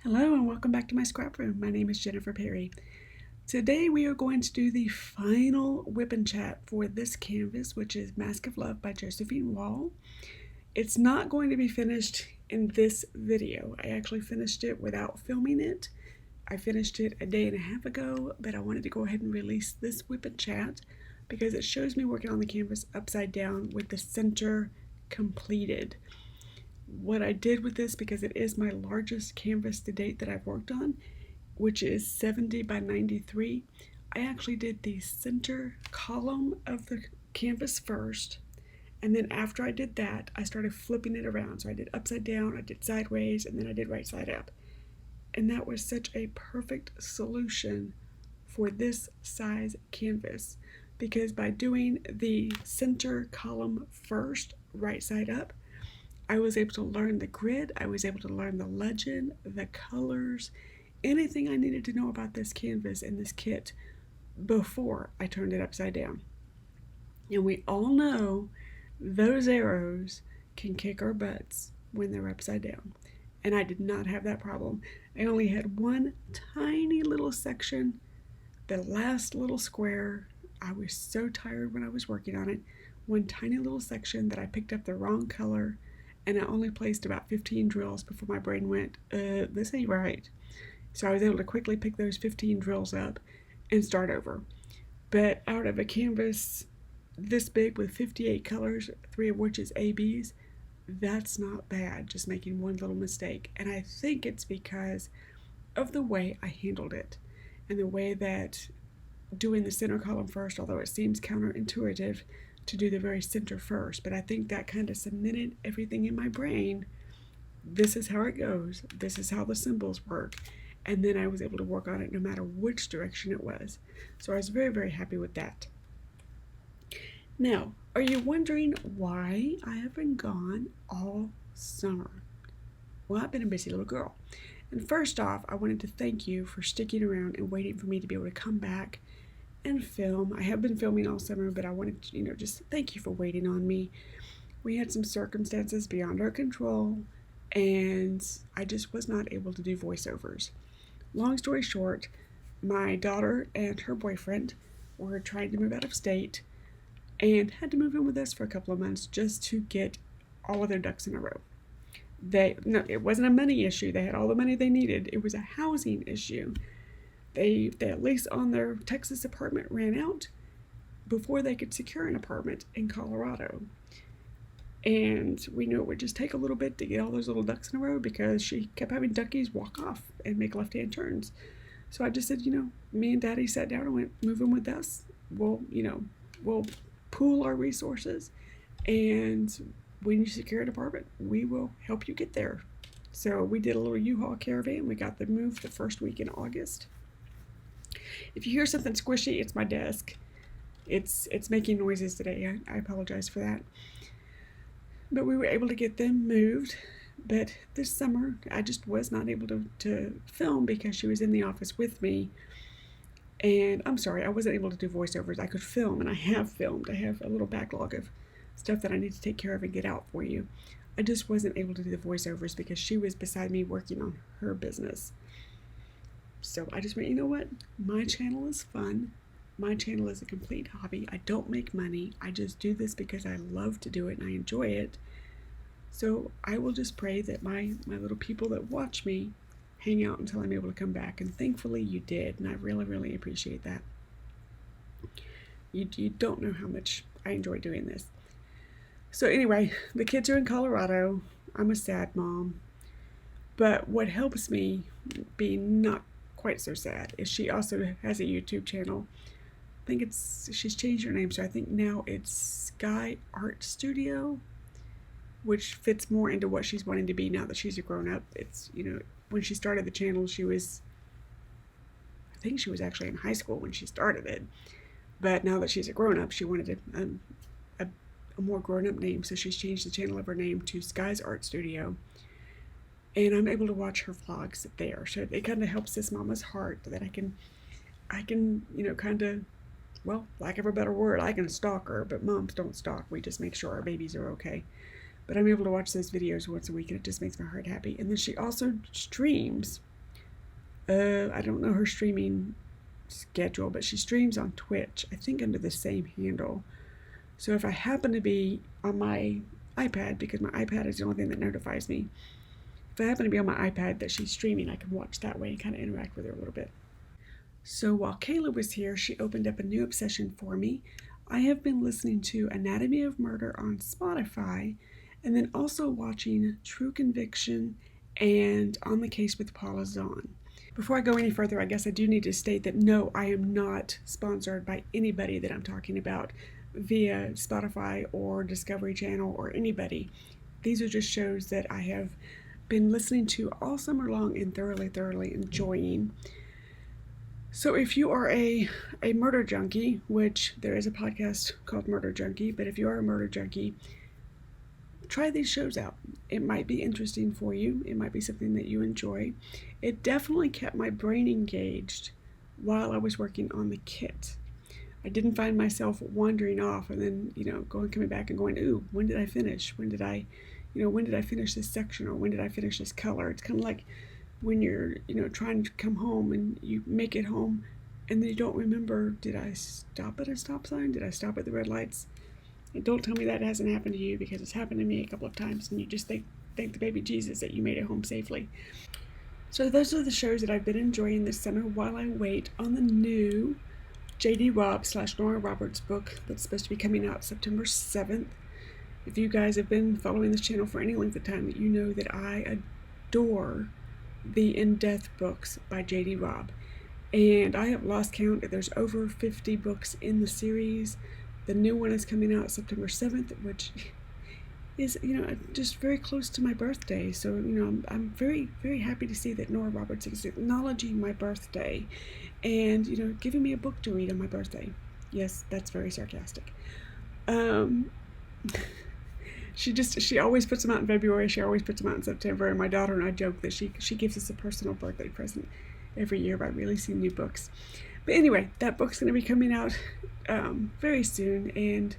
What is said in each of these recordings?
Hello and welcome back to my scrap room. My name is Jennifer Perry. Today we are going to do the final WIP and chat for this canvas, which is Masque of Love by Josephine. It's not going to be finished in this video. I actually finished it without filming it. I finished it a day and a half ago, but I wanted to go ahead and release this WIP and chat because it shows me working on the canvas upside down with the center completed. What I did with this, because it is my largest canvas to date that I've worked on, which is 70 by 93, I actually did the center column of the canvas first, and then after I did that, I started flipping it around. So I did upside down, I did sideways, and then I did right side up. And that was such a perfect solution for this size canvas, because by doing the center column first, right side up, I was able to learn the grid, I was able to learn the legend, the colors, anything I needed to know about this canvas and this kit before I turned it upside down. And we all know those arrows can kick our butts when they're upside down. And I did not have that problem. I only had one tiny little section, the last little square. I was so tired when I was working on it. One tiny little section that I picked up the wrong color, and I only placed about 15 drills before my brain went, this ain't right. So I was able to quickly pick those 15 drills up and start over. But out of a canvas this big with 58 colors, 3 of which is ABs, that's not bad, just making one little mistake. And I think it's because of the way I handled it and the way that doing the center column first, although it seems counterintuitive to do the very center first, but I think that kind of cemented everything in my brain. This is how it goes. This is how the symbols work. And then I was able to work on it no matter which direction it was. So I was very, very happy with that. Now, are you wondering why I have been gone all summer? Well, I've been a busy little girl. And first off, I wanted to thank you for sticking around and waiting for me to be able to come back and film. I have been filming all summer, but I wanted to, just thank you for waiting on me. We had some circumstances beyond our control, and I just was not able to do voiceovers. Long story short, my daughter and her boyfriend were trying to move out of state and had to move in with us for a couple of months just to get all of their ducks in a row. It wasn't a money issue. They had all the money they needed. It was a housing issue. Their lease on their Texas apartment ran out before they could secure an apartment in Colorado. And we knew it would just take a little bit to get all those little ducks in a row because she kept having duckies walk off and make left-hand turns. So I just said, me and Daddy sat down and went, move in with us. We'll pool our resources, and when you secure an apartment, we will help you get there. So we did a little U-Haul caravan. We got the move the first week in August. If you hear something squishy, it's my desk. It's making noises today. I apologize for that. But we were able to get them moved. But this summer, I just was not able to film because she was in the office with me. And I'm sorry, I wasn't able to do voiceovers. I could film, and I have filmed. I have a little backlog of stuff that I need to take care of and get out for you. I just wasn't able to do the voiceovers because she was beside me working on her business. So I just went, you know what? My channel is fun. My channel is a complete hobby. I don't make money. I just do this because I love to do it and I enjoy it. So I will just pray that my little people that watch me hang out until I'm able to come back. And thankfully you did. And I really, really appreciate that. You don't know how much I enjoy doing this. So anyway, the kids are in Colorado. I'm a sad mom. But what helps me be not quite so sad is she also has a YouTube channel. I think she's changed her name, so I think now it's Skye Art Studio, which fits more into what she's wanting to be now that she's a grown-up. It's, when she started the channel, I think she was actually in high school when she started it. But now that she's a grown-up, she wanted a more grown-up name, so she's changed the channel of her name to Skye's Art Studio. And I'm able to watch her vlogs there. So it kind of helps this mama's heart that I can, kind of, well, lack of a better word, I can stalk her, but moms don't stalk. We just make sure our babies are okay. But I'm able to watch those videos once a week, and it just makes my heart happy. And then she also streams I don't know her streaming schedule, but she streams on Twitch, I think under the same handle. So if I happen to be on my iPad, because my iPad is the only thing that notifies me, if I happen to be on my iPad that she's streaming, I can watch that way and kind of interact with her a little bit. So while Kaela was here, she opened up a new obsession for me. I have been listening to Anatomy of Murder on Spotify, and then also watching True Conviction and On the Case with Paula Zahn. Before I go any further, I guess I do need to state that no, I am not sponsored by anybody that I'm talking about via Spotify or Discovery Channel or anybody. These are just shows that I have been listening to all summer long and thoroughly enjoying. So if you are a murder junkie, which there is a podcast called Murder Junkie, but if you are a murder junkie, try these shows out. It might be interesting for you. It might be something that you enjoy. It definitely kept my brain engaged while I was working on the kit. I didn't find myself wandering off and then, coming back and going, ooh, when did I finish? When did I finish this section, or when did I finish this color? It's kind of like when you're, trying to come home and you make it home and then you don't remember, did I stop at a stop sign? Did I stop at the red lights? And don't tell me that hasn't happened to you, because it's happened to me a couple of times and you just thank the baby Jesus that you made it home safely. So those are the shows that I've been enjoying this summer while I wait on the new J.D. Robb / Nora Roberts book that's supposed to be coming out September 7th. If you guys have been following this channel for any length of time, you know that I adore the In-Death books by J.D. Robb. And I have lost count. There's over 50 books in the series. The new one is coming out September 7th, which is, just very close to my birthday. So, I'm very, very happy to see that Nora Roberts is acknowledging my birthday and, giving me a book to read on my birthday. Yes, that's very sarcastic. She always puts them out in February. She always puts them out in September. And my daughter and I joke that she gives us a personal birthday present every year by releasing new books. But anyway, that book's going to be coming out very soon. And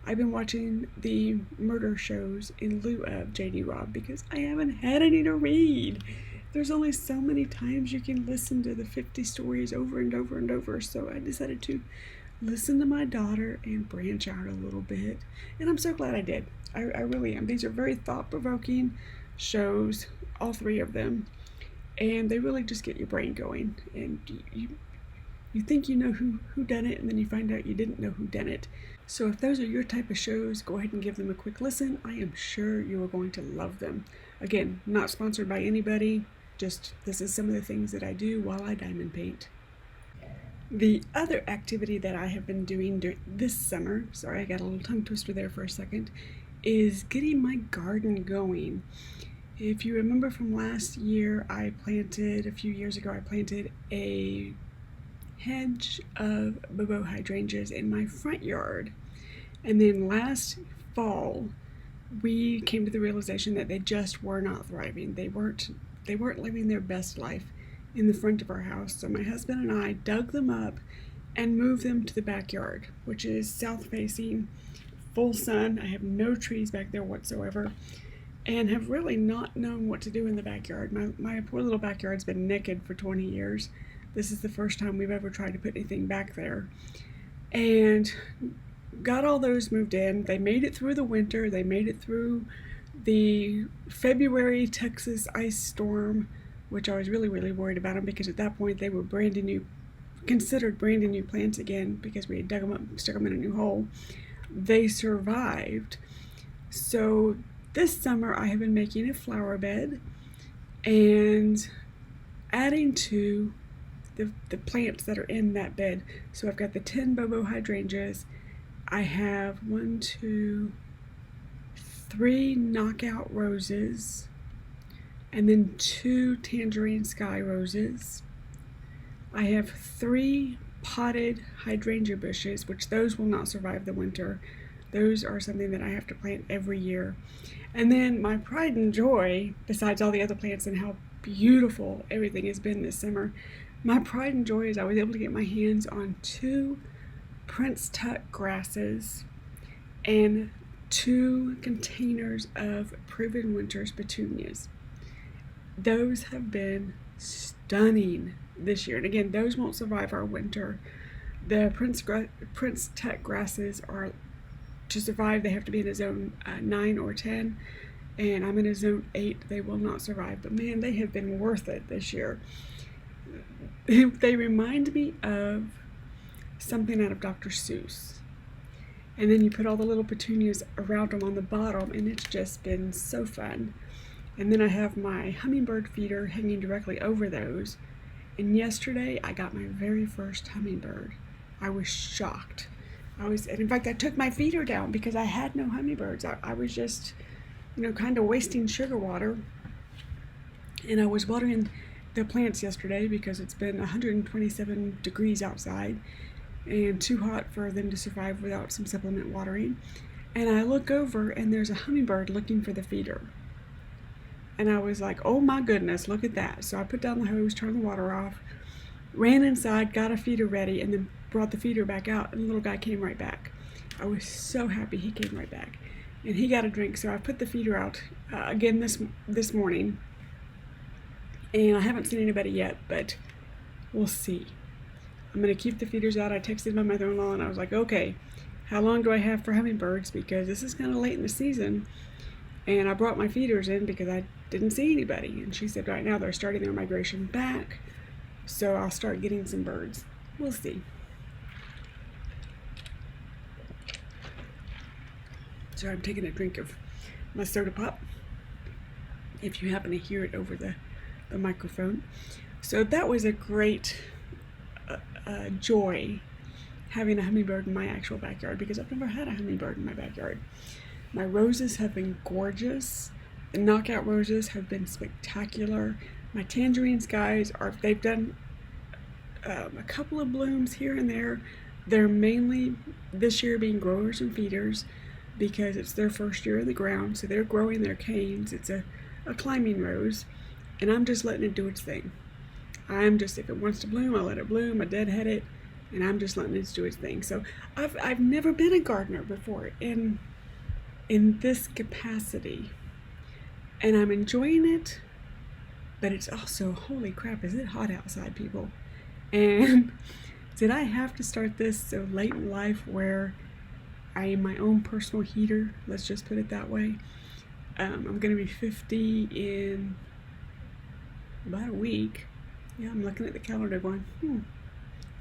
I've been watching the murder shows in lieu of J.D. Robb because I haven't had any to read. There's only so many times you can listen to the 50 stories over and over and over. So I decided to listen to my daughter and branch out a little bit. And I'm so glad I did. I really am. These are very thought-provoking shows, all three of them. And they really just get your brain going. And you think you know who done it, and then you find out you didn't know who done it. So if those are your type of shows, go ahead and give them a quick listen. I am sure you are going to love them. Again, not sponsored by anybody. Just this is some of the things that I do while I diamond paint. The other activity that I have been doing this summer, sorry, I got a little tongue twister there for a second, is getting my garden going. If you remember from last year, a few years ago, I planted a hedge of bobo hydrangeas in my front yard. And then last fall, we came to the realization that they just were not thriving. They weren't living their best life in the front of our house. So my husband and I dug them up and moved them to the backyard, which is south facing, full sun. I have no trees back there whatsoever, and have really not known what to do in the backyard. My poor little backyard's been naked for 20 years. This is the first time we've ever tried to put anything back there. And got all those moved in. They made it through the winter. They made it through the February Texas ice storm, which I was really, really worried about them, because at that point they were considered brand new plants again, because we had dug them up and stuck them in a new hole. They survived. So this summer I have been making a flower bed and adding to the plants that are in that bed. So I've got the 10 bobo hydrangeas. I have 3 knockout roses, and then 2 tangerine Skye roses. I have 3 potted hydrangea bushes, which those will not survive the winter. Those are something that I have to plant every year. And then my pride and joy, besides all the other plants and how beautiful everything has been this summer, my pride and joy is I was able to get my hands on 2 Prince Tut grasses and 2 containers of Proven Winters petunias. those have been stunning this year. And again, those won't survive our winter. The Prince Tech grasses are, to survive, they have to be in a zone 9 or 10. And I'm in a zone 8. They will not survive. But man, they have been worth it this year. They remind me of something out of Dr. Seuss. And then you put all the little petunias around them on the bottom, and it's just been so fun. And then I have my Hummingbird Feeder hanging directly over those. And yesterday I got my very first hummingbird. I was shocked. And in fact, I took my feeder down because I had no hummingbirds. I was just, kind of wasting sugar water. And I was watering the plants yesterday because it's been 127 degrees outside and too hot for them to survive without some supplement watering. And I look over and there's a hummingbird looking for the feeder. And I was like, oh my goodness, look at that. So I put down the hose, turned the water off, ran inside, got a feeder ready, and then brought the feeder back out, and the little guy came right back. I was so happy he came right back. And he got a drink, so I put the feeder out again this morning. And I haven't seen anybody yet, but we'll see. I'm going to keep the feeders out. I texted my mother-in-law, and I was like, okay, how long do I have for hummingbirds? Because this is kind of late in the season. And I brought my feeders in because I didn't see anybody. And she said right now they're starting their migration back. So I'll start getting some birds. We'll see. So I'm taking a drink of my soda pop, if you happen to hear it over the microphone. So that was a great joy having a hummingbird in my actual backyard, because I've never had a hummingbird in my backyard. My roses have been gorgeous. The knockout roses have been spectacular. My tangerine skies they've done a couple of blooms here and there. They're mainly this year being growers and feeders because it's their first year in the ground, so they're growing their canes. It's a climbing rose, and I'm just letting it do its thing. If it wants to bloom, I let it bloom. I deadhead it, and I'm just letting it do its thing. So I've never been a gardener before in this capacity, and I'm enjoying it, but it's also, holy crap, is it hot outside, people? And did I have to start this so late in life where I am my own personal heater? Let's just put it that way. I'm going to be 50 in about a week. Yeah, I'm looking at the calendar going,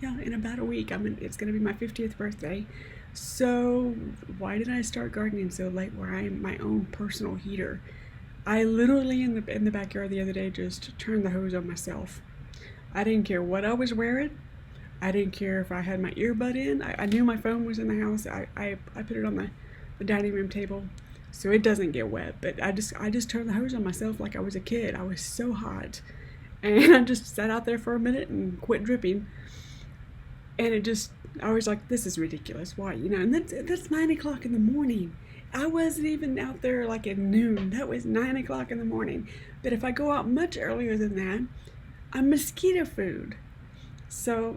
yeah, in about a week. It's going to be my 50th birthday. So why did I start gardening so late where I am my own personal heater? I literally in the backyard the other day just turned the hose on myself. I didn't care what I was wearing. I didn't care if I had my earbud in. I knew my phone was in the house. I put it on the dining room table so it doesn't get wet. But I just turned the hose on myself like I was a kid. I was so hot. And I just sat out there for a minute and quit dripping. And I was like, this is ridiculous. Why? And that's 9 o'clock in the morning. I wasn't even out there like at noon. That was 9 o'clock in the morning. But if I go out much earlier than that, I'm mosquito food. So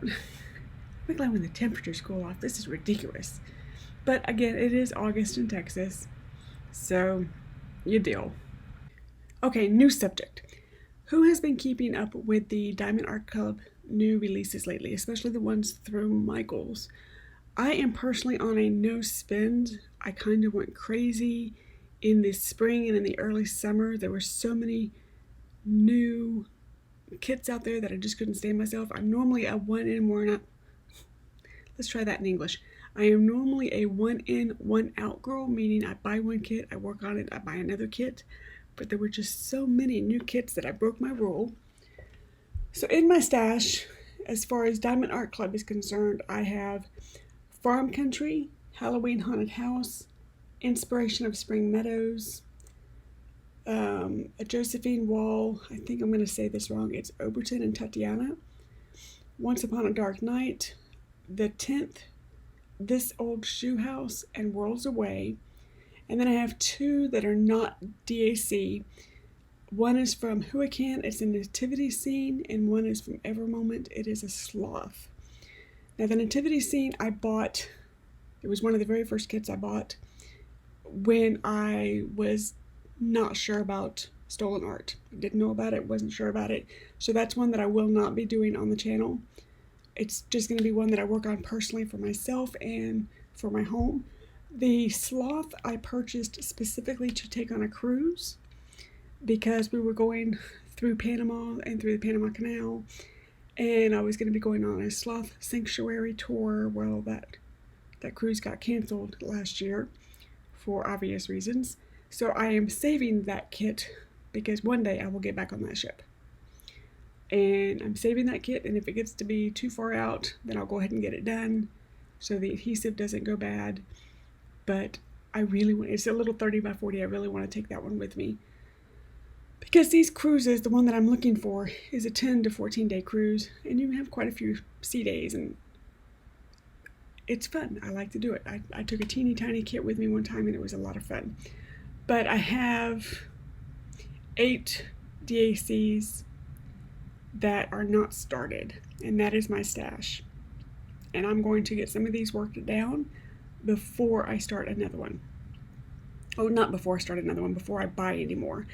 I'm glad when the temperatures cool off. This is ridiculous. But again, it is August in Texas. So you deal. Okay, new subject. Who has been keeping up with the Diamond Art Club new releases lately, especially the ones through Michael's? I am personally on a no spend. I kind of went crazy in the spring and in the early summer. There were so many new kits out there that I just couldn't stand myself. I'm normally a one in, one out. Let's try that in English. I am normally a one in, one out girl, meaning I buy one kit, I work on it, I buy another kit. But there were just so many new kits that I broke my rule. So in my stash, as far as Diamond Art Club is concerned, I have Farm Country, Halloween Haunted House, Inspiration of Spring Meadows, a Josephine wall. I think I'm going to say this wrong. It's Oberton and Tatiana. Once Upon a Dark Night, The 10th, This Old Shoe House, and Worlds Away. And then I have two that are not DAC. One is from Hurricane, it's a Nativity Scene, and one is from Evermoment, it is a sloth. Now the Nativity Scene I bought, it was one of the very first kits I bought when I was not sure about stolen art. I didn't know about it, wasn't sure about it. So that's one that I will not be doing on the channel. It's just going to be one that I work on personally for myself and for my home. The sloth I purchased specifically to take on a cruise because we were going through Panama and through the Panama Canal, and I was going to be going on a sloth sanctuary tour. Well, that cruise got canceled last year for obvious reasons. So I am saving that kit because one day I will get back on that ship. And I'm saving that kit, and if it gets to be too far out, then I'll go ahead and get it done so the adhesive doesn't go bad. But I really want, it's a little 30 by 40, I really want to take that one with me. Because these cruises, the one that I'm looking for is a 10 to 14 day cruise, and you have quite a few sea days, and it's fun. I like to do it. I took a teeny tiny kit with me one time, and it was a lot of fun. But I have 8 DACs that are not started, and that is my stash. And I'm going to get some of these worked down before I start another one. Oh, not before I start another one, before I buy any more.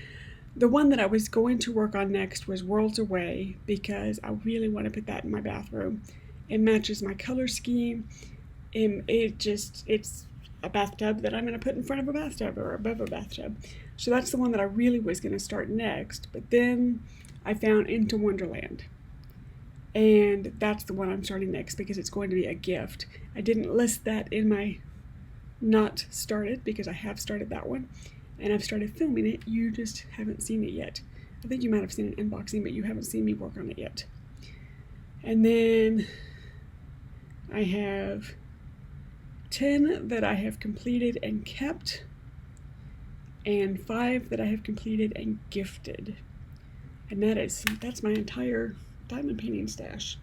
The one that I was going to work on next was Worlds Away because I really want to put that in my bathroom. It matches my color scheme, and it's a bathtub that I'm going to put in front of a bathtub or above a bathtub. So that's the one that I really was going to start next, but then I found Into Wonderland, and that's the one I'm starting next because it's going to be a gift. I didn't list that in my not started because I have started that one, and I've started filming it. You just haven't seen it yet. I think you might have seen an unboxing, but you haven't seen me work on it yet. And then I have 10 that I have completed and kept, and 5 that I have completed and gifted. And that's my entire diamond painting stash.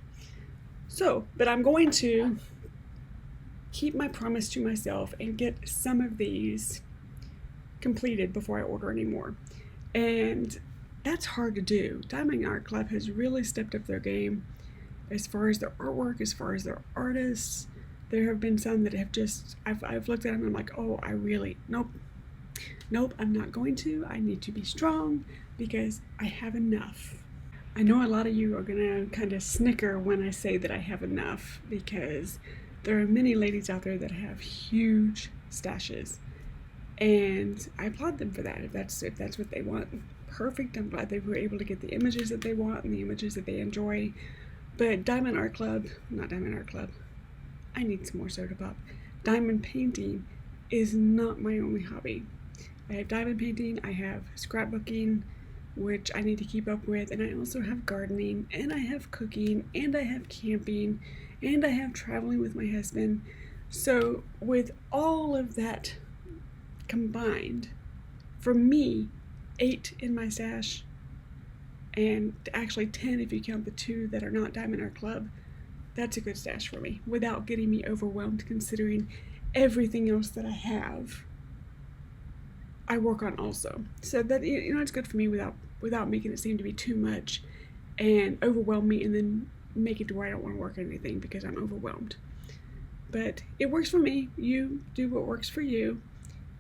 So, but I'm going to keep my promise to myself and get some of these completed before I order any more. And that's hard to do. Diamond Art Club has really stepped up their game as far as their artwork, as far as their artists. There have been some that have just, I've looked at them and I'm like, oh, nope, I'm not going to. I need to be strong because I have enough. I know a lot of you are gonna kind of snicker when I say that I have enough because there are many ladies out there that have huge stashes, and I applaud them for that. If that's what they want, perfect. I'm glad they were able to get the images that they want and the images that they enjoy. But Diamond Art Club, not Diamond Art Club, I need some more soda pop. Diamond painting is not my only hobby. I have diamond painting, I have scrapbooking, which I need to keep up with, and I also have gardening, and I have cooking, and I have camping, and I have traveling with my husband. So with all of that combined, for me, 8 in my stash, and actually 10 if you count the 2 that are not Diamond Art Club, that's a good stash for me without getting me overwhelmed considering everything else that I have I work on also. So that, it's good for me without making it seem to be too much and overwhelm me and then make it to where I don't want to work on anything because I'm overwhelmed. But it works for me. You do what works for you,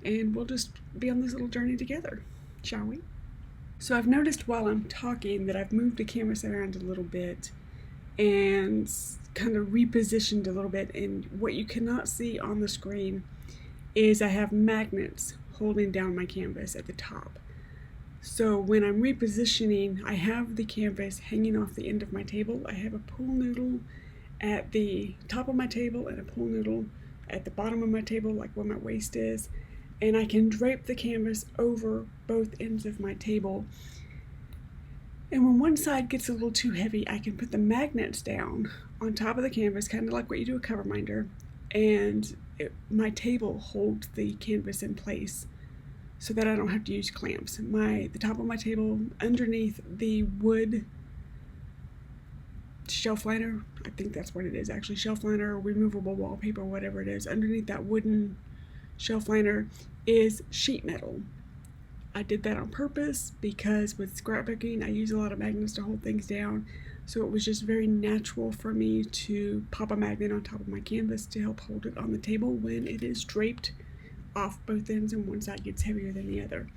and we'll just be on this little journey together, shall we? So I've noticed while I'm talking that I've moved the canvas around a little bit and kind of repositioned a little bit, and what you cannot see on the screen is I have magnets holding down my canvas at the top. So when I'm repositioning, I have the canvas hanging off the end of my table. I have a pool noodle at the top of my table and a pool noodle at the bottom of my table, like where my waist is, and I can drape the canvas over both ends of my table. And when one side gets a little too heavy, I can put the magnets down on top of the canvas, kind of like what you do a cover minder, and my table holds the canvas in place so that I don't have to use clamps. The top of my table, underneath the wood shelf liner, I think that's what it is actually, shelf liner, removable wallpaper, whatever it is, underneath that wooden shelf liner is sheet metal. I did that on purpose because with scrapbooking I use a lot of magnets to hold things down, so it was just very natural for me to pop a magnet on top of my canvas to help hold it on the table when it is draped off both ends and one side gets heavier than the other.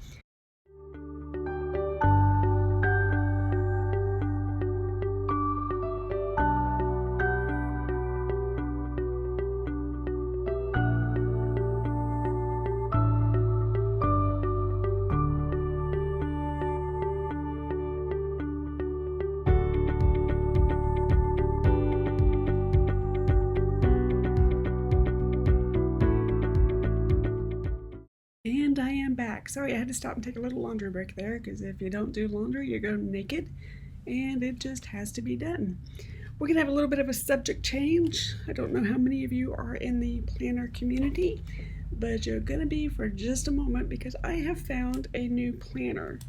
back. Sorry, I had to stop and take a little laundry break there, because if you don't do laundry, you go naked, and it just has to be done. We're going to have a little bit of a subject change. I don't know how many of you are in the planner community, but you're going to be for just a moment, because I have found a new planner.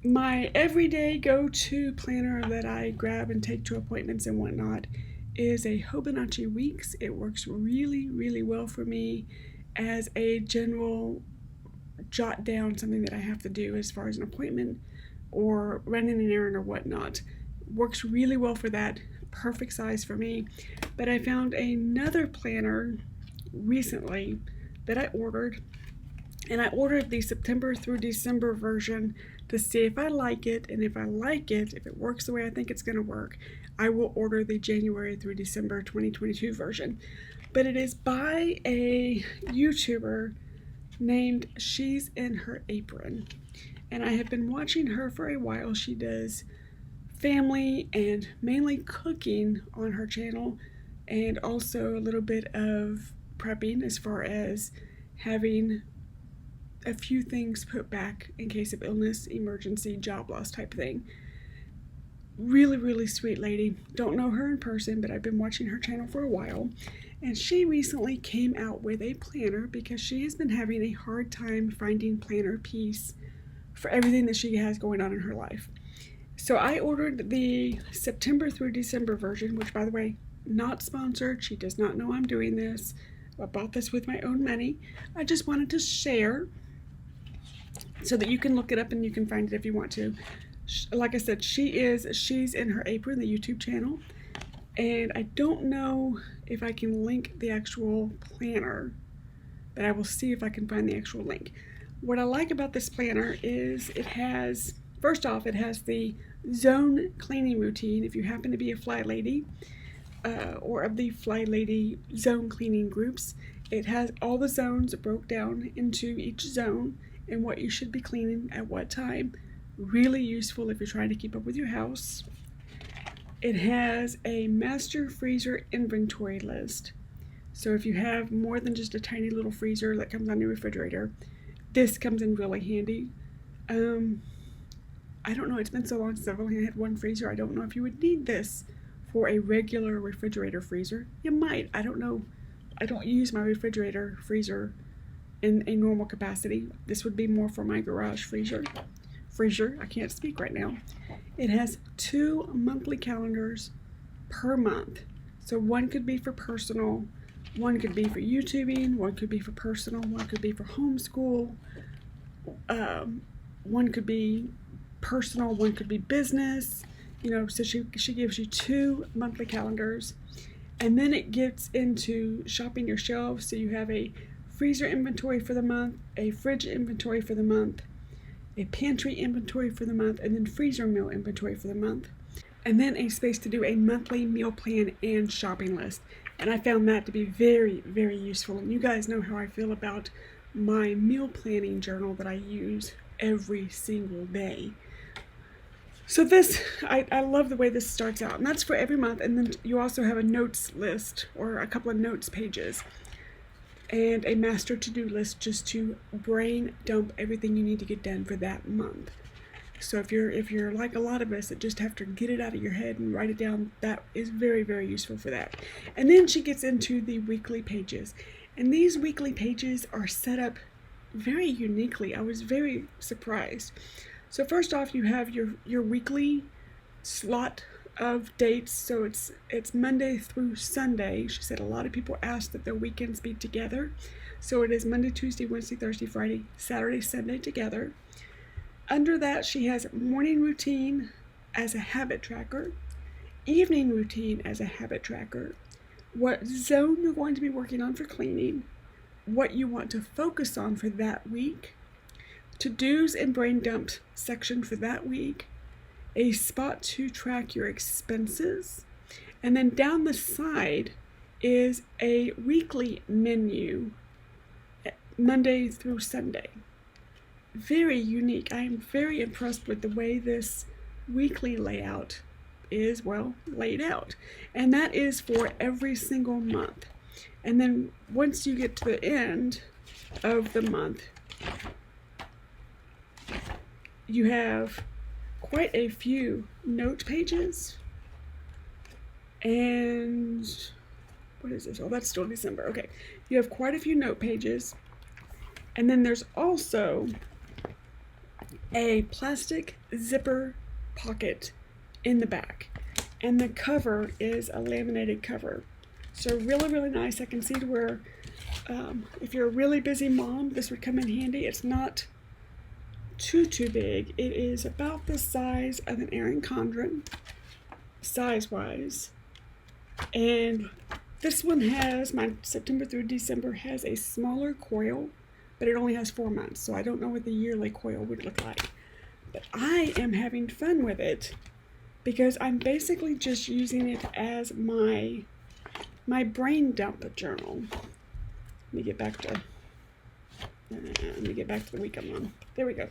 My everyday go-to planner that I grab and take to appointments and whatnot is a Hobonichi Weeks. It works really, really well for me as a general jot down something that I have to do as far as an appointment or running an errand or whatnot. Works really well for that. Perfect size for me. But I found another planner recently that I ordered, and I ordered the September through December version to see if I like it, and if I like it, if it works the way I think it's going to work, I will order the January through December 2022 version. But it is by a YouTuber named She's in Her Apron, and I have been watching her for a while. She does family and mainly cooking on her channel, and also a little bit of prepping as far as having a few things put back in case of illness, emergency, job loss type thing. Really, really sweet lady. Don't know her in person, but I've been watching her channel for a while. And she recently came out with a planner because she has been having a hard time finding planner piece for everything that she has going on in her life. So I ordered the September through December version, which, by the way, not sponsored. She does not know I'm doing this. I bought this with my own money. I just wanted to share so that you can look it up and you can find it if you want to. Like I said, She's in Her Apron, the YouTube channel. And I don't know if I can link the actual planner, but I will see if I can find the actual link. What I like about this planner is it has, first off, it has the zone cleaning routine. If you happen to be a fly lady or of the fly lady zone cleaning groups, it has all the zones broke down into each zone and what you should be cleaning at what time. Really useful if you're trying to keep up with your house. It has a master freezer inventory list. So if you have more than just a tiny little freezer that comes on your refrigerator, this comes in really handy. I don't know, it's been so long since I've only had one freezer. I don't know if you would need this for a regular refrigerator freezer. You might, I don't know. I don't use my refrigerator freezer in a normal capacity. This would be more for my garage freezer. I can't speak right now. It has 2 monthly calendars per month. So one could be for personal, one could be for YouTubing, one could be for personal, one could be for homeschool, one could be personal, one could be business. You know, so she gives you 2 monthly calendars. And then it gets into shopping your shelves. So you have a freezer inventory for the month, a fridge inventory for the month, a pantry inventory for the month, and then freezer meal inventory for the month. And then a space to do a monthly meal plan and shopping list. And I found that to be very, very useful. And you guys know how I feel about my meal planning journal that I use every single day. So this, I love the way this starts out. And that's for every month. And then you also have a notes list or a couple of notes pages and a master to-do list just to brain dump everything you need to get done for that month. So if you're like a lot of us that just have to get it out of your head and write it down, that is very, very useful for that. And then she gets into the weekly pages. And these weekly pages are set up very uniquely. I was very surprised. So first off, you have your weekly slot of dates. So it's Monday through Sunday. She said a lot of people ask that their weekends be together. So it is Monday, Tuesday, Wednesday, Thursday, Friday, Saturday, Sunday together. Under that, she has morning routine as a habit tracker, evening routine as a habit tracker, what zone you're going to be working on for cleaning, what you want to focus on for that week, to-dos and brain dumps section for that week, a spot to track your expenses, and then down the side is a weekly menu, Monday through Sunday. Very unique. I am very impressed with the way this weekly layout is, well, laid out. And that is for every single month. And then once you get to the end of the month, you have quite a few note pages. And what is this? Oh, that's still December. Okay. You have quite a few note pages. And then there's also a plastic zipper pocket in the back. And the cover is a laminated cover. So really, really nice. I can see to where if you're a really busy mom, this would come in handy. It's not too big. It is about the size of an Erin Condren, size-wise. And this one has, my September through December has a smaller coil, but it only has 4 months, so I don't know what the yearly coil would look like. But I am having fun with it because I'm basically just using it as my brain dump journal. Let me get back to the week I'm on. There we go.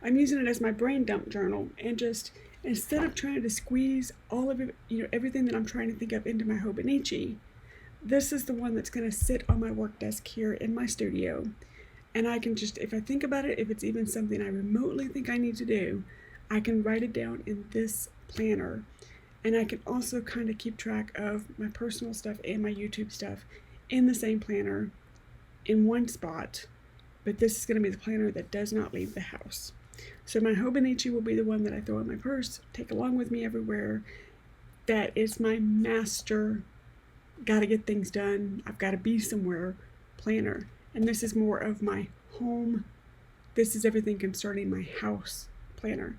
I'm using it as my brain dump journal, and just instead of trying to squeeze all of it, everything that I'm trying to think of into my Hobonichi, this is the one that's going to sit on my work desk here in my studio. And I can just, if I think about it, if it's even something I remotely think I need to do, I can write it down in this planner. And I can also kind of keep track of my personal stuff and my YouTube stuff in the same planner in one spot. But this is going to be the planner that does not leave the house. So my Hobonichi will be the one that I throw in my purse, take along with me everywhere. That is my master, gotta get things done, I've got to be somewhere planner. And this is more of my home, this is everything concerning my house planner.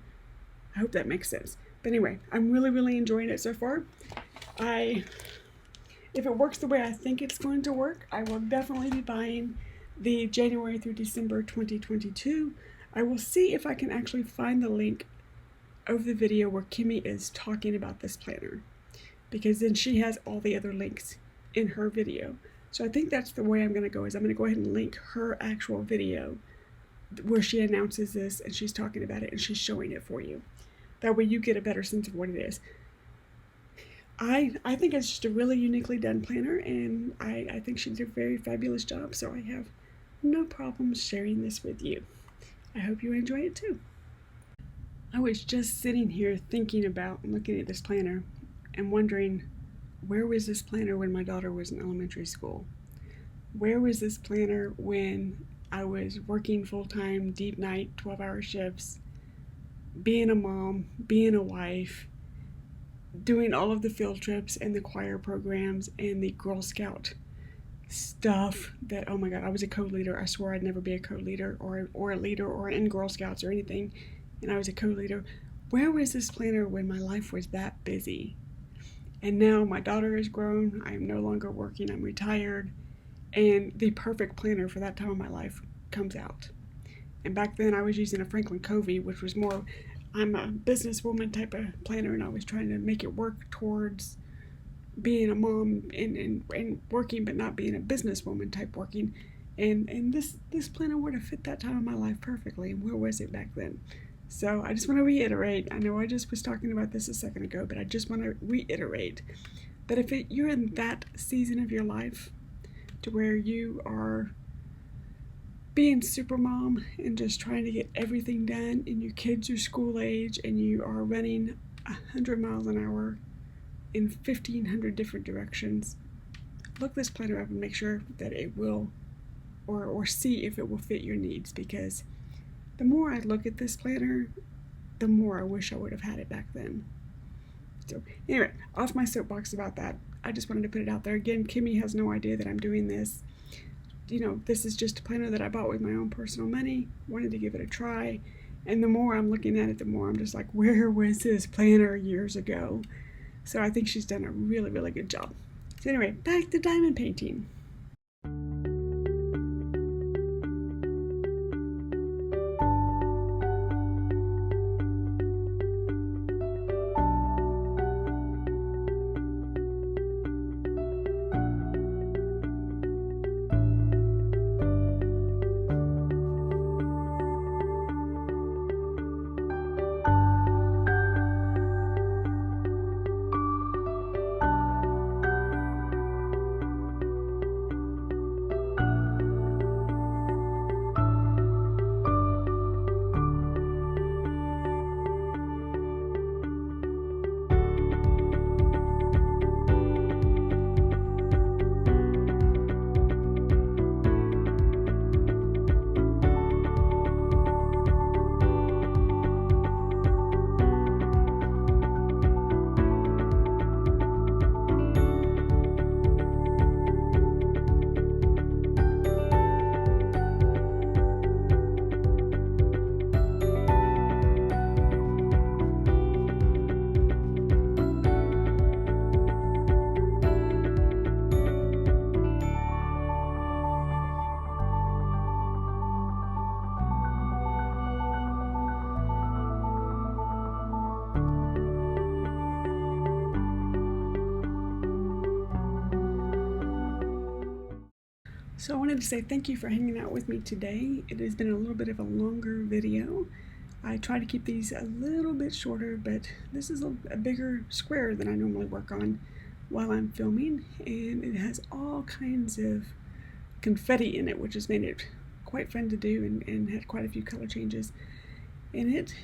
I hope that makes sense. But anyway, I'm really, really enjoying it so far. If it works the way I think it's going to work, I will definitely be buying the January through December 2022. I will see if I can actually find the link of the video where Kimmy is talking about this planner, because then she has all the other links in her video. So I think that's the way I'm going to go, is I'm going to go ahead and link her actual video where she announces this and she's talking about it and she's showing it for you. That way you get a better sense of what it is. I think it's just a really uniquely done planner, and I think she did a very fabulous job, so I have no problem sharing this with you. I hope you enjoy it too. I was just sitting here thinking about and looking at this planner and wondering, where was this planner when my daughter was in elementary school? Where was this planner when I was working full-time, deep night, 12-hour shifts, being a mom, being a wife, doing all of the field trips and the choir programs and the Girl Scout stuff that, oh my God, I was a co-leader. I swore I'd never be a co-leader or a leader or in Girl Scouts or anything, and I was a co-leader. Where was this planner when my life was that busy? And now my daughter is grown, I am no longer working, I'm retired, and the perfect planner for that time of my life comes out. And back then I was using a Franklin Covey, which was more, I'm a businesswoman type of planner, and I was trying to make it work towards being a mom and working, but not being a businesswoman type working. And this planner would have fit that time of my life perfectly. And where was it back then? So I just want to reiterate, I know I just was talking about this a second ago, but I just want to reiterate that if you're in that season of your life to where you are being super mom and just trying to get everything done, and your kids are school age and you are running 100 miles an hour in 1,500 different directions, look this planner up and make sure that it will, or see if it will fit your needs, because the more I look at this planner, the more I wish I would have had it back then. So anyway, off my soapbox about that. I just wanted to put it out there. Again, Kimmy has no idea that I'm doing this. This is just a planner that I bought with my own personal money. Wanted to give it a try. And the more I'm looking at it, the more I'm just like, where was this planner years ago? So I think she's done a really, really good job. So anyway, back to diamond painting. So I wanted to say thank you for hanging out with me today. It has been a little bit of a longer video. I try to keep these a little bit shorter, but this is a bigger square than I normally work on while I'm filming, and it has all kinds of confetti in it, which has made it quite fun to do and had quite a few color changes in it.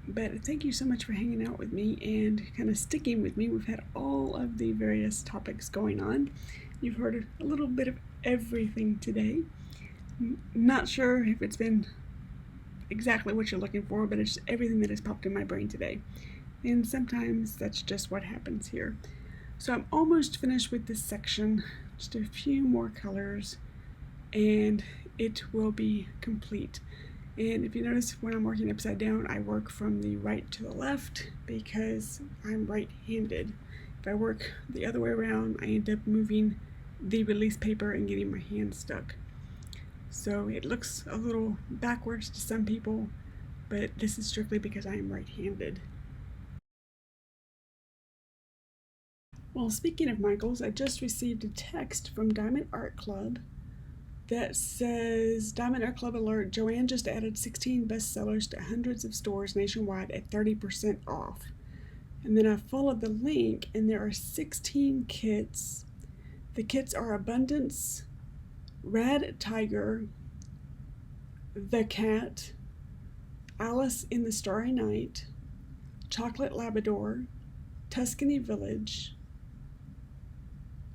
But thank you so much for hanging out with me and kind of sticking with me. We've had all of the various topics going on. You've heard a little bit of everything today. Not sure if it's been exactly what you're looking for, but it's everything that has popped in my brain today. And sometimes that's just what happens here. So I'm almost finished with this section, just a few more colors, and it will be complete. And if you notice, when I'm working upside down, I work from the right to the left because I'm right-handed. If I work the other way around, I end up moving the release paper and getting my hand stuck. So it looks a little backwards to some people, but this is strictly because I am right-handed. Well, speaking of Michaels, I just received a text from Diamond Art Club that says, Diamond Art Club alert, Joanne just added 16 bestsellers to hundreds of stores nationwide at 30% off. And then I followed the link, and there are 16 kits. The kits are Abundance, Red Tiger, The Cat, Alice in the Starry Night, Chocolate Labrador, Tuscany Village,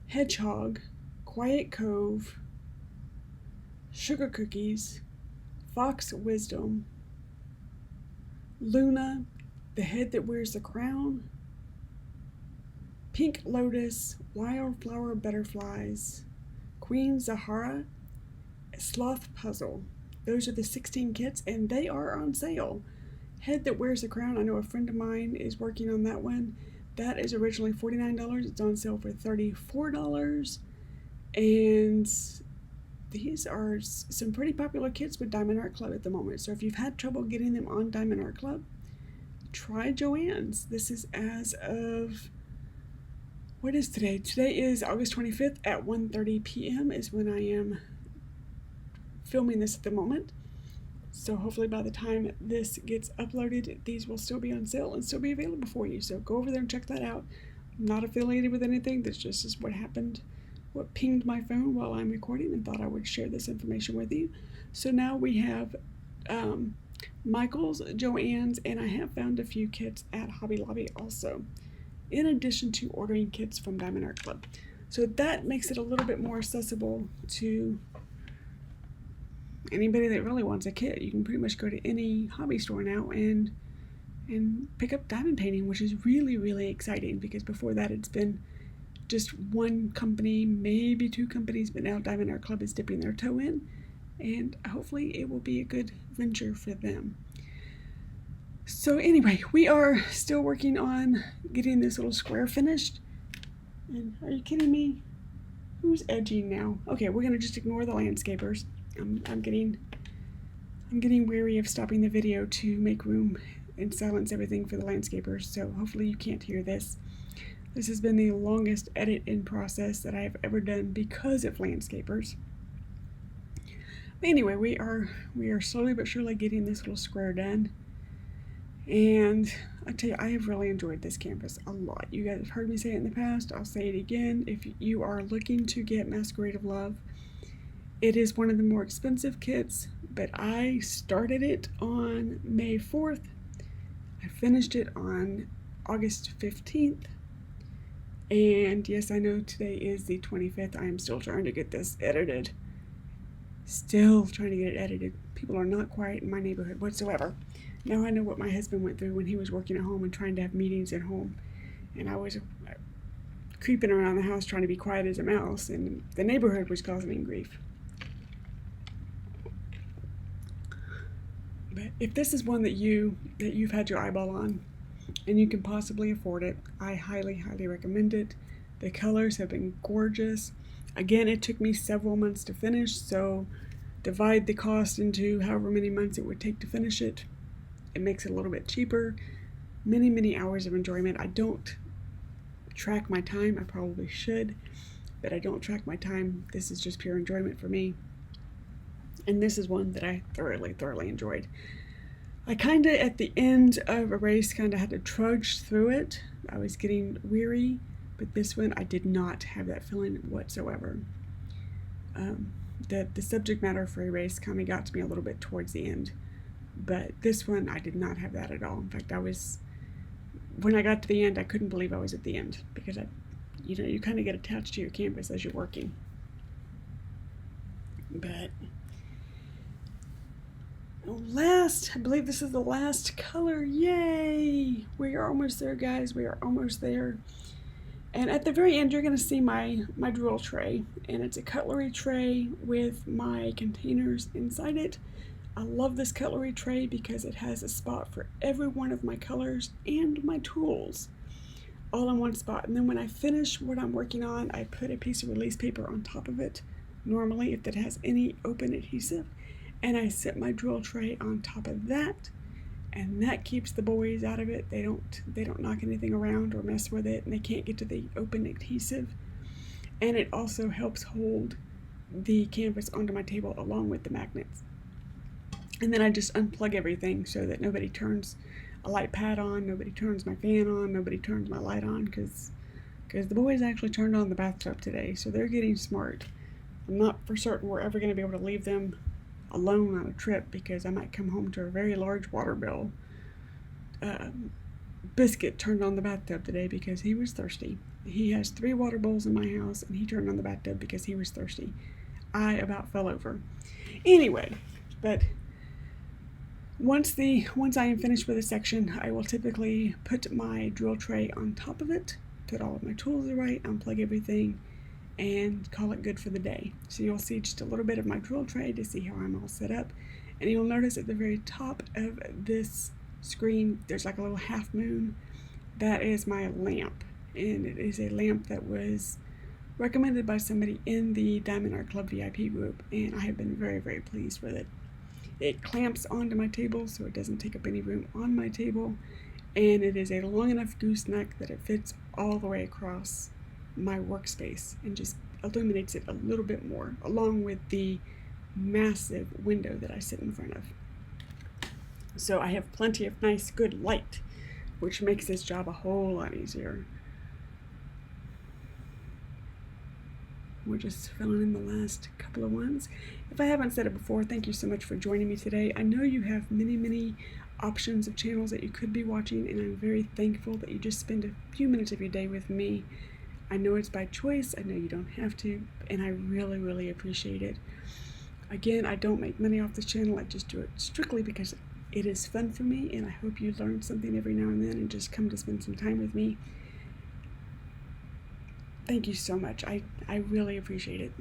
Hedgehog, Quiet Cove, Sugar Cookies, Fox Wisdom, Luna, The Head That Wears the Crown, Pink Lotus, Wildflower Butterflies, Queen Zahara, Sloth Puzzle. Those are the 16 kits, and they are on sale. Head That Wears the Crown, I know a friend of mine is working on that one. That is originally $49. It's on sale for $34. And these are some pretty popular kits with Diamond Art Club at the moment. So if you've had trouble getting them on Diamond Art Club, try Joann's. This is as of, what is today? Today is August 25th at 1:30 p.m. is when I am filming this at the moment. So hopefully by the time this gets uploaded, these will still be on sale and still be available for you. So go over there and check that out. I'm not affiliated with anything. This just is what happened, what pinged my phone while I'm recording, and thought I would share this information with you. So now we have Michaels, Joann's, and I have found a few kits at Hobby Lobby also, in addition to ordering kits from Diamond Art Club. So that makes it a little bit more accessible to anybody that really wants a kit. You can pretty much go to any hobby store now and pick up diamond painting, which is really, really exciting, because before that it's been just one company, maybe two companies, but now Diamond Art Club is dipping their toe in, and hopefully it will be a good venture for them. So anyway, we are still working on getting this little square finished. And are you kidding me? Who's edging now? Okay, we're gonna just ignore the landscapers. I'm getting weary of stopping the video to make room and silence everything for the landscapers, so hopefully you can't hear this. This has been the longest edit in process that I have ever done because of landscapers. But anyway, we are slowly but surely getting this little square done. And I tell you, I have really enjoyed this canvas a lot. You guys have heard me say it in the past. I'll say it again. If you are looking to get Masquerade of Love, it is one of the more expensive kits, but I started it on May 4th. I finished it on August 15th. And yes, I know today is the 25th. I am still trying to get this edited. Still trying to get it edited. People are not quiet in my neighborhood whatsoever. Now I know what my husband went through when he was working at home and trying to have meetings at home. And I was creeping around the house trying to be quiet as a mouse, and the neighborhood was causing me grief. But if this is one that you've had your eyeball on and you can possibly afford it, I highly, highly recommend it. The colors have been gorgeous. Again, it took me several months to finish, so divide the cost into however many months it would take to finish it. It makes it a little bit cheaper. Many, many hours of enjoyment. I don't track my time. I probably should. but I don't track my time. This is just pure enjoyment for me. And this is one that I thoroughly enjoyed. I kind of, at the end of a race, kind of had to trudge through it. I was getting weary, but this one I did not have that feeling whatsoever. The subject matter for a race kind of got to me a little bit towards the end, but this one I did not have that at all. In fact, when I got to the end, I couldn't believe I was at the end, because you kind of get attached to your canvas as you're working. But I believe this is the last color. Yay! We are almost there, guys. We are almost there. And at the very end, you're going to see my drill tray, and it's a cutlery tray with my containers inside it. I love this cutlery tray because it has a spot for every one of my colors and my tools all in one spot. And then when I finish what I'm working on, I put a piece of release paper on top of it, normally if it has any open adhesive, and I set my drill tray on top of that, and that keeps the boys out of it. They don't knock anything around or mess with it, and they can't get to the open adhesive. And it also helps hold the canvas onto my table along with the magnets. And then I just unplug everything so that nobody turns a light pad on, nobody turns my fan on, nobody turns my light on, because the boys actually turned on the bathtub today, so they're getting smart. I'm not for certain we're ever going to be able to leave them alone on a trip, because I might come home to a very large water bill. Biscuit turned on the bathtub today because he was thirsty. He has 3 water bowls in my house, and he turned on the bathtub because he was thirsty. I about fell over. Anyway, but once I am finished with a section, I will typically put my drill tray on top of it, put all of my tools away, unplug everything, and call it good for the day. So you'll see just a little bit of my drill tray to see how I'm all set up. And you'll notice at the very top of this screen, there's like a little half moon. That is my lamp. And it is a lamp that was recommended by somebody in the Diamond Art Club VIP group, and I have been very pleased with it. It clamps onto my table so it doesn't take up any room on my table, and it is a long enough gooseneck that it fits all the way across my workspace and just illuminates it a little bit more, along with the massive window that I sit in front of. So I have plenty of nice good light, which makes this job a whole lot easier. We're just filling in the last couple of ones. If I haven't said it before, thank you so much for joining me today. I know you have many options of channels that you could be watching, and I'm very thankful that you just spend a few minutes of your day with me. I know it's by choice. I know you don't have to, and I really appreciate it. Again, I don't make money off this channel. I just do it strictly because it is fun for me, and I hope you learn something every now and then and just come to spend some time with me. Thank you so much. I really appreciate it.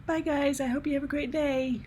Bye guys, I hope you have a great day.